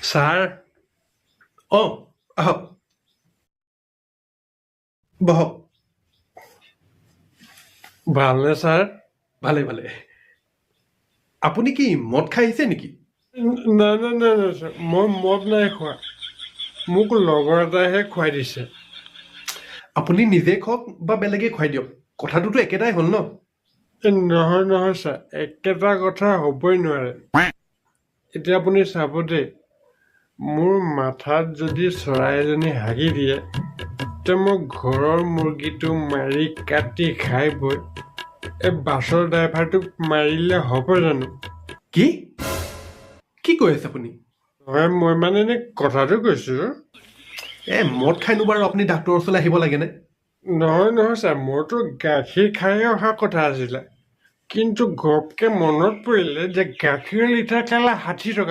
sir অঁ আহক বহক ভালনে ছাৰ ভালে ভালে আপুনি কি মদ খাই আহিছে নেকি নাই নাই নাই নাই ছাৰ মই মদ নাই খোৱা মোক লগৰ এটাইহে খুৱাই দিছে আপুনি নিজে খাওক বা বেলেগে খুৱাই দিয়ক কথাটোতো একেটাই হ'ল ন নহয় নহয় ছাৰ একেটা কথা হ'বই নোৱাৰে এতিয়া আপুনি চাব দেই মোৰ মাথাত যদি চৰাই এজনী হাগি দিয়ে তে মই ঘৰৰ মুৰ্গীটো মাৰি কাটি খাই বৈ এই বাছৰ ড্ৰাইভাৰটোক মাৰিলে হ'ব জানো কি কি কৈ আছে আপুনি নহয় মই মানে এনে কথাটো কৈছোঁ মদ খাইনো বাৰু আপুনি ডাক্তৰৰ ওচৰলৈ আহিব লাগেনে নহয় নহয় ছাৰ মোৰতো গাখীৰ খায়ে অহা কথা আছিলে কিন্তু ঘপকে মনত পৰিলে যে গাখীৰ লিটাৰ খালে 60 টকা